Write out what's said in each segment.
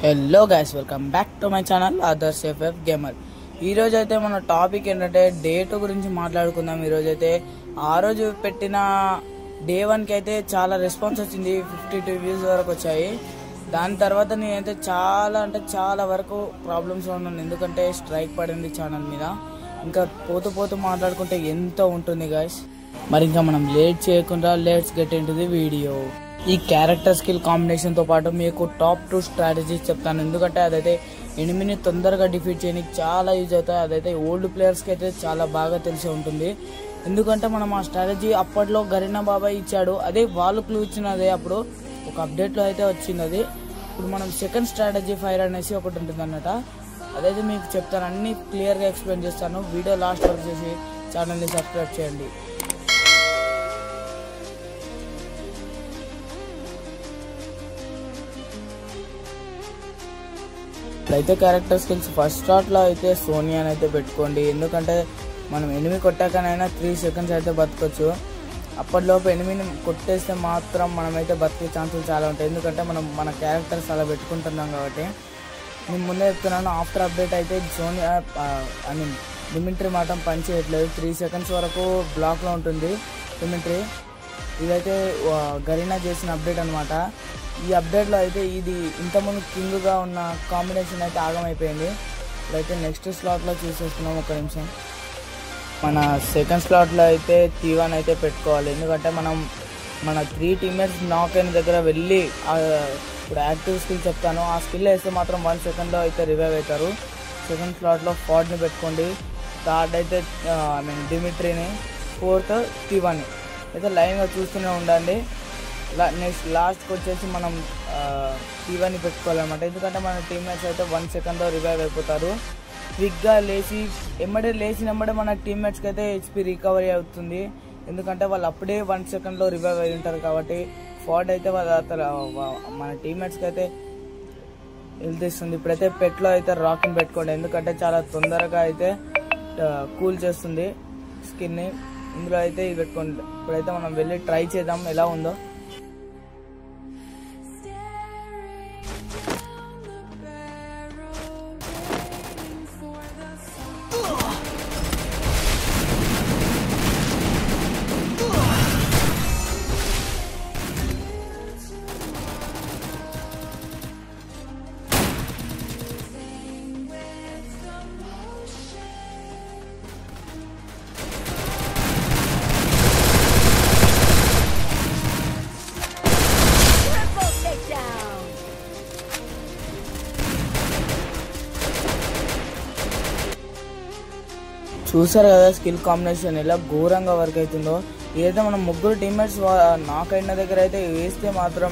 Hello guys, welcome back to my channel Adarsh FF gamer. ఈరోజు అయితే మన టాపిక్ ఏంటంటే డే 2 గురించి మాట్లాడుకుందాం. ఈరోజు అయితే ఆ రోజు పెట్టిన డే 1కి అయితే చాలా రెస్పాన్స్ వచ్చింది, 52 వ్యూస్ వరకు వచ్చాయి. దాని తర్వాత నేనైతే చాలా వరకు ప్రాబ్లమ్స్ ఉన్నాను, ఎందుకంటే స్ట్రైక్ పడింది ఛానల్ మీద. ఇంకా పోతూ మాట్లాడుకుంటే ఎంత ఉంటుంది గైస్. మరి ఇంకా మనం లేట్ చేయకుండా let's get in to the video. ఈ క్యారెక్టర్ స్కిల్ కాంబినేషన్తో పాటు మీకు టాప్ 2 స్ట్రాటజీస్ చెప్తాను, ఎందుకంటే అదైతే ఎనిమిని తొందరగా డిఫీట్ చేయడానికి చాలా యూజ్ అవుతాయి. అదైతే ఓల్డ్ ప్లేయర్స్కి అయితే చాలా బాగా తెలిసి ఉంటుంది, ఎందుకంటే మనం ఆ స్ట్రాటజీ అప్పట్లో గరీనా బాబాయ్ ఇచ్చాడు. అదే వాళ్ళు క్లూ ఇచ్చినదే అప్పుడు ఒక అప్డేట్లో అయితే వచ్చింది. అది ఇప్పుడు మనం సెకండ్ స్ట్రాటజీ ఫైర్ అనేసి ఒకటి ఉంటుంది అన్నమాట. అదైతే మీకు చెప్తాను, అన్ని క్లియర్గా ఎక్స్ప్లెయిన్ చేస్తాను. వీడియో లాస్ట్ వరకు చేసి ఛానల్ని సబ్స్క్రైబ్ చేయండి. అయితే క్యారెక్టర్ స్కిల్స్ ఫస్ట్ స్టార్ట్లో అయితే సోనియాని అయితే పెట్టుకోండి, ఎందుకంటే మనం ఎనిమి కొట్టాకనైనా 3 సెకండ్స్ అయితే బతకొచ్చు. అప్పటిలోపు ఎనిమిని కొట్టేస్తే మాత్రం మనమైతే బతికే ఛాన్సులు చాలా ఉంటాయి, ఎందుకంటే మనం మన క్యారెక్టర్స్ అలా పెట్టుకుంటున్నాం కాబట్టి. నేను ముందే చెప్తున్నాను, ఆఫ్టర్ అప్డేట్ అయితే సోనియా డిమిట్రీ మాత్రం పనిచేయట్లేదు. 3 సెకండ్స్ వరకు బ్లాక్లో ఉంటుంది డిమిట్రీ. ఇదైతే గరీనా చేసిన అప్డేట్ అనమాట. ఈ అప్డేట్లో అయితే ఇది ఇంతకుముందు కింగ్గా ఉన్న కాంబినేషన్ అయితే ఆగమైపోయింది. ఇప్పుడైతే నెక్స్ట్ స్లాట్లో చూసేస్తున్నాం. ఒక నిమిషం, మన సెకండ్ స్లాట్లో అయితే T1 అయితే పెట్టుకోవాలి, ఎందుకంటే మన 3 టీమ్మేట్స్ నాక్ అయిన దగ్గర వెళ్ళి ఇప్పుడు యాక్టివ్ స్కిల్ చెప్తాను, ఆ స్కిల్ వేస్తే మాత్రం 1 సెకండ్లో అయితే రివైవ్ అవుతారు. సెకండ్ స్లాట్లో ఫార్డ్ని పెట్టుకోండి, థర్డ్ అయితే డిమిట్రీని, ఫోర్త్ T1 అయితే లైన్గా చూస్తూనే ఉండండి. నెక్స్ట్ లాస్ట్కి వచ్చేసి మనం T1ని పెట్టుకోవాలన్నమాట, ఎందుకంటే మన టీమ్మేట్స్ అయితే 1 సెకండ్లో రివైవ్ అయిపోతారు. క్విక్గా లేచినప్పుడే మన టీమ్మేట్స్కి అయితే HP రికవరీ అవుతుంది, ఎందుకంటే వాళ్ళు అప్పుడే 1 సెకండ్లో రివైవ్ అయి ఉంటారు కాబట్టి. ఫార్డ్ అయితే మన టీమ్మేట్స్కి అయితే హెల్త్ ఇస్తుంది. ఇప్పుడైతే పెట్లో అయితే రాకింగ్ పెట్టుకోండి, ఎందుకంటే చాలా తొందరగా అయితే కూల్ చేస్తుంది స్కిన్ని. ఇందులో అయితే ఇది పెట్టుకోండి. ఇప్పుడైతే మనం వెళ్ళి ట్రై చేద్దాం ఎలా ఉందో. చూసారు కదా స్కిల్ కాంబినేషన్ ఎలా ఘోరంగా వర్క్ అవుతుందో. ఏదైతే మనం 3 టీమ్మేట్స్ నాక్ అయిన దగ్గర అయితే వేస్తే మాత్రం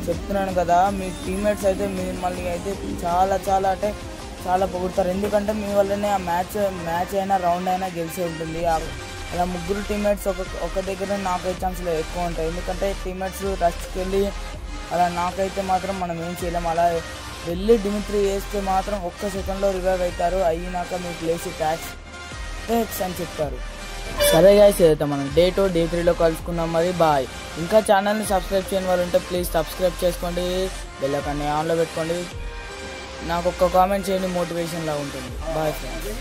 చెప్తున్నాను కదా, మీ టీమ్మేట్స్ అయితే మిమ్మల్ని అయితే అంటే చాలా పొగుడతారు, ఎందుకంటే మీ వల్లనే ఆ మ్యాచ్ అయినా రౌండ్ అయినా గెలిచి ఉంటుంది. అలా 3 టీమ్మేట్స్ ఒక దగ్గర నాక్ అయ్యే ఛాన్సులు ఎక్కువ ఉంటాయి, ఎందుకంటే టీమ్మేట్స్ రష్కి వెళ్ళి అలా నాక్ అయితే మాత్రం మనం ఏం చేయలేం. అలా వెళ్ళి డిమిట్రీ వేస్తే మాత్రం 1 సెకండ్లో రివైవ్ అవుతారు. అయినాక మీకు లేచి ట్యాక్స్ అని చెప్తారు. సరే గైస్, అయితే మనం డే 2 డే 3లో కలుసుకుందాం. మరి బాయ్. ఇంకా ఛానల్ని సబ్స్క్రైబ్ చేయని వాళ్ళు ఉంటే ప్లీజ్ సబ్స్క్రైబ్ చేసుకోండి, బెల్ ఐకాన్ని ఆన్లో పెట్టుకోండి. నాకు ఒక్క కామెంట్ చేయండి, మోటివేషన్లా ఉంటుంది. Bye friends.